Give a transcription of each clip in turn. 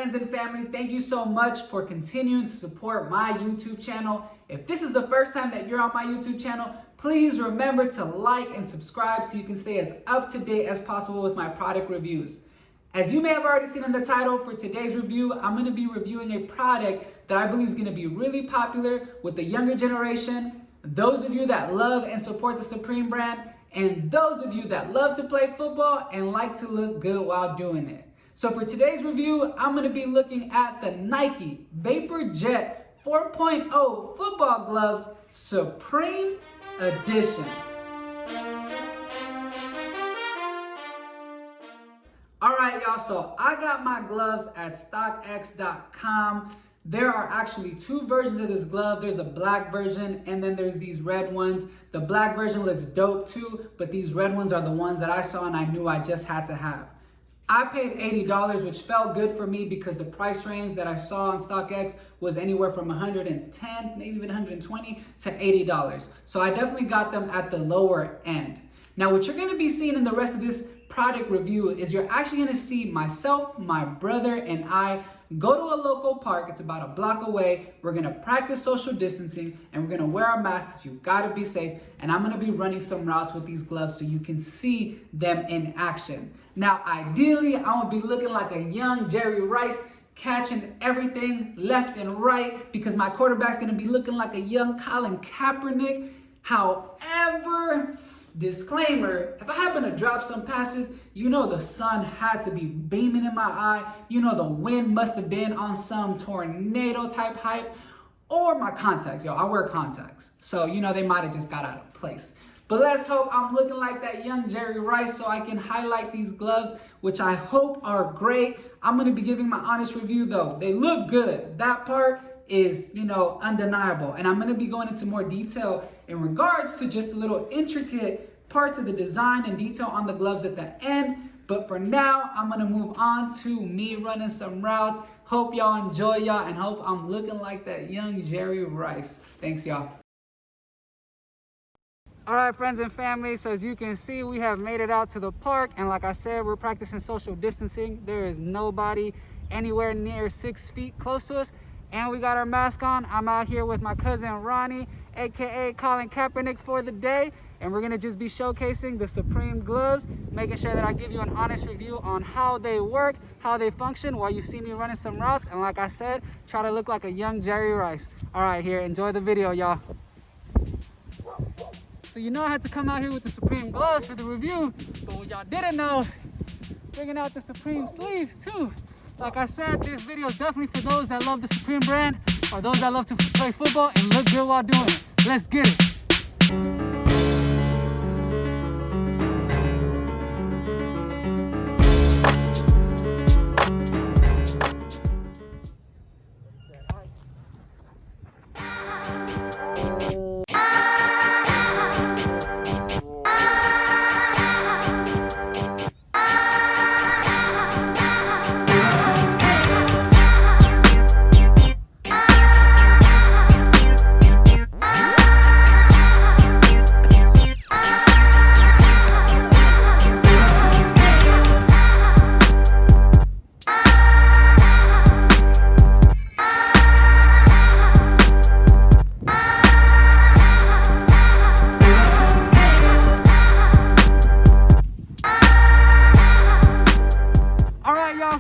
friends and family, thank you so much for continuing to support my YouTube channel. If this is the first time that you're on my YouTube channel, please remember to like and subscribe so you can stay as up to date as possible with my product reviews. As you may have already seen in the title, for today's review, I'm going to be reviewing a product that I believe is going to be really popular with the younger generation, those of you that love and support the Superme brand, and those of you that love to play football and like to look good while doing it. So for today's review, I'm going to be looking at the Nike Vapor Jet 4.0 football gloves, Superme Edition. Alright y'all, so I got my gloves at StockX.com. There are actually two versions of this glove. There's a black version and then there's these red ones. The black version looks dope too, but these red ones are the ones that I saw and I knew I just had to have. I paid $80, which felt good for me because the price range that I saw on StockX was anywhere from $110, maybe even $120 to $80. So I definitely got them at the lower end. Now what you're gonna be seeing in the rest of this product review is you're actually gonna see myself, my brother, and I go to a local park. It's about a block away. We're gonna practice social distancing and we're gonna wear our masks. You gotta be safe. And I'm gonna be running some routes with these gloves so you can see them in action. Now, ideally, I'm gonna be looking like a young Jerry Rice, catching everything left and right because my quarterback's gonna be looking like a young Colin Kaepernick. However, disclaimer, if I happen to drop some passes, you know the sun had to be beaming in my eye. You know the wind must have been on some tornado type hype. Or my contacts, yo, I wear contacts. So, you know, they might have just got out of place. But let's hope I'm looking like that young Jerry Rice so I can highlight these gloves, which I hope are great. I'm gonna be giving my honest review though. They look good. That part is, you know, undeniable. And I'm gonna be going into more detail in regards to just a little intricate parts of the design and detail on the gloves at the end. But for now, I'm gonna move on to me running some routes. Hope y'all enjoy y'all and hope I'm looking like that young Jerry Rice. Thanks y'all. All right, friends and family, so as you can see, we have made it out to the park. And like I said, we're practicing social distancing. There is nobody anywhere near 6 feet close to us. And we got our mask on. I'm out here with my cousin Ronnie, AKA Colin Kaepernick for the day. And we're gonna just be showcasing the Superme gloves, making sure that I give you an honest review on how they work, how they function while you see me running some routes. And like I said, try to look like a young Jerry Rice. All right, here, enjoy the video, y'all. So you know I had to come out here with the Superme gloves for the review, but what y'all didn't know, bringing out the Superme sleeves too. Like I said, this video is definitely for those that love the Superme brand or those that love to play football and look good while doing it. Let's get it.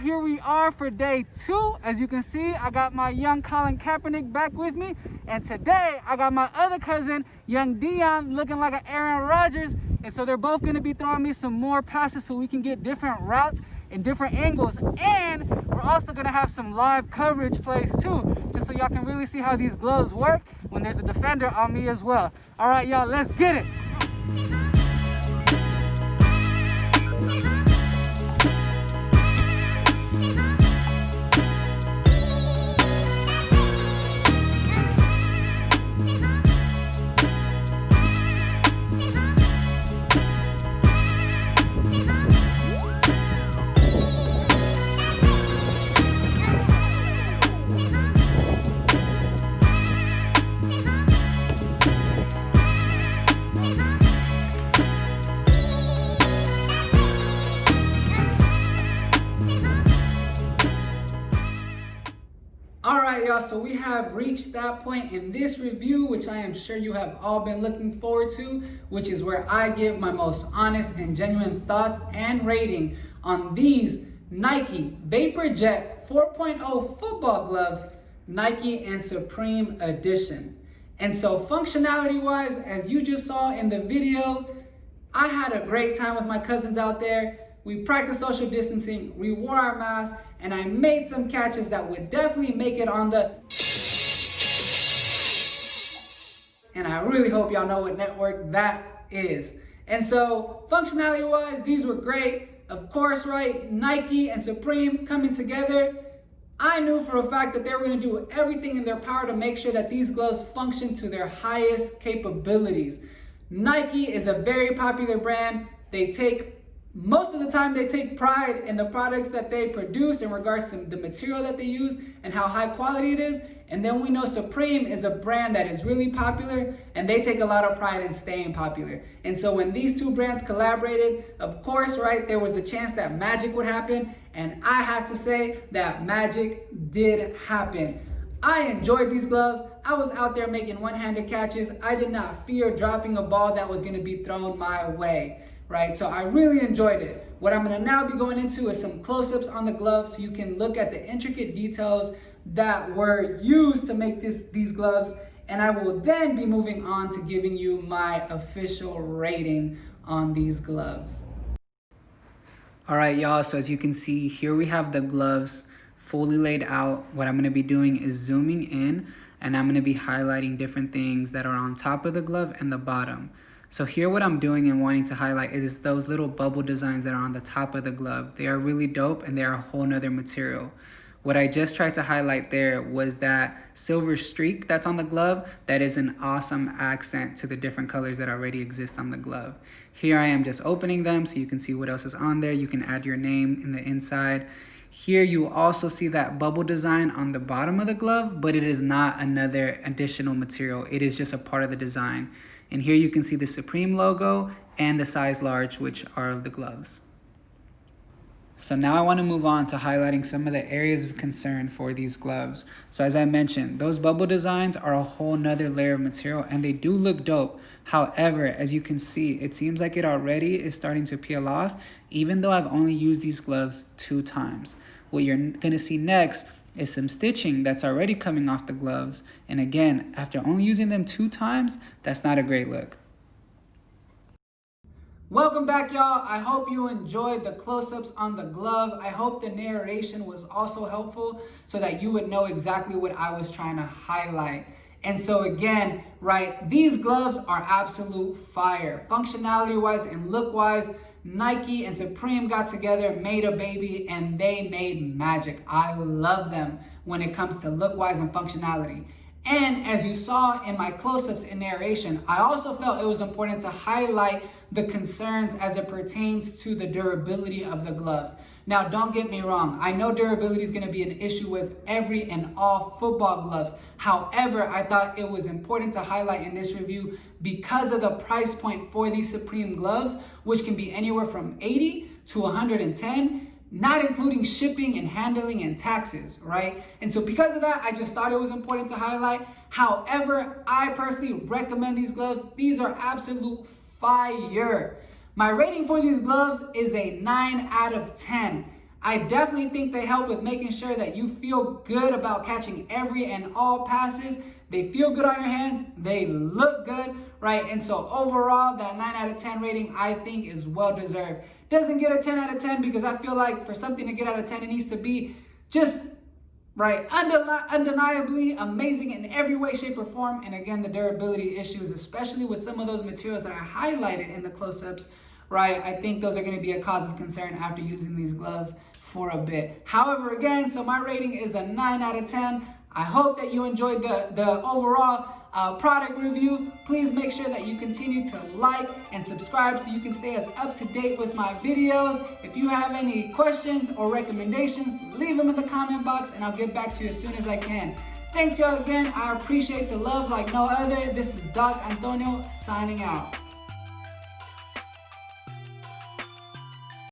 Here we are for day 2. As you can see, I got my young Colin Kaepernick back with me, and today I got my other cousin, young Dion, looking like an Aaron Rodgers. And so they're both going to be throwing me some more passes so we can get different routes and different angles. And we're also going to have some live coverage plays too, just so y'all can really see how these gloves work when there's a defender on me as well. All right, y'all, let's get it. y'all, so we have reached that point in this review, which I am sure you have all been looking forward to, which is where I give my most honest and genuine thoughts and rating on these Nike Vapor Jet 4.0 football gloves, Nike and Supreme Edition. And so functionality wise, as you just saw in the video, I had a great time with my cousins out there. We practiced social distancing, we wore our masks, and I made some catches that would definitely make it on the... And I really hope y'all know what network that is. And so functionality wise, these were great. Of course, right, Nike and Supreme coming together. I knew for a fact that they were gonna do everything in their power to make sure that these gloves function to their highest capabilities. Nike is a very popular brand. Most of the time they take pride in the products that they produce in regards to the material that they use and how high quality it is. And then we know Supreme is a brand that is really popular and they take a lot of pride in staying popular. And so when these two brands collaborated, of course, right, there was a chance that magic would happen. And I have to say that magic did happen. I enjoyed these gloves. I was out there making one-handed catches. I did not fear dropping a ball that was gonna be thrown my way. Right, so I really enjoyed it. What I'm gonna now be going into is some close-ups on the gloves so you can look at the intricate details that were used to make these gloves, and I will then be moving on to giving you my official rating on these gloves. All right, y'all, so as you can see, here we have the gloves fully laid out. What I'm gonna be doing is zooming in, and I'm gonna be highlighting different things that are on top of the glove and the bottom. So here what I'm doing and wanting to highlight is those little bubble designs that are on the top of the glove. They are really dope and they are a whole nother material. What I just tried to highlight there was that silver streak that's on the glove. That is an awesome accent to the different colors that already exist on the glove. Here I am just opening them so you can see what else is on there. You can add your name in the inside. Here you also see that bubble design on the bottom of the glove, but it is not another additional material. It is just a part of the design. And here you can see the Supreme logo and the size large, which are of the gloves. So now I want to move on to highlighting some of the areas of concern for these gloves. So as I mentioned, those bubble designs are a whole nother layer of material and they do look dope. However, as you can see, it seems like it already is starting to peel off, even though I've only used these gloves 2 times. What you're going to see next is some stitching that's already coming off the gloves. And again, after only using them 2 times, that's not a great look. Welcome back, y'all. I hope you enjoyed the close-ups on the glove. I hope the narration was also helpful so that you would know exactly what I was trying to highlight. And so again, right, these gloves are absolute fire. Functionality-wise and look-wise, Nike and Supreme got together, made a baby, and they made magic. I love them when it comes to look-wise and functionality. And as you saw in my close-ups and narration, I also felt it was important to highlight the concerns as it pertains to the durability of the gloves. Now, don't get me wrong. I know durability is going to be an issue with every and all football gloves. However, I thought it was important to highlight in this review because of the price point for these Supreme gloves, which can be anywhere from $80 to $110, not including shipping and handling and taxes, right? And so because of that, I just thought it was important to highlight. However, I personally recommend these gloves. These are absolute fire. My rating for these gloves is a 9 out of 10. I definitely think they help with making sure that you feel good about catching every and all passes. They feel good on your hands. They look good, right? And so overall, that 9 out of 10 rating, I think, is well deserved. Doesn't get a 10 out of 10 because I feel like for something to get out of 10, it needs to be just, right, undeniably amazing in every way, shape, or form. And again, the durability issues, especially with some of those materials that I highlighted in the close-ups, right? I think those are going to be a cause of concern after using these gloves for a bit. However, again, so my rating is a 9 out of 10. I hope that you enjoyed the overall product review. Please make sure that you continue to like and subscribe so you can stay as up to date with my videos. If you have any questions or recommendations, leave them in the comment box and I'll get back to you as soon as I can. Thanks y'all again. I appreciate the love like no other. This is Doc Antonio signing out.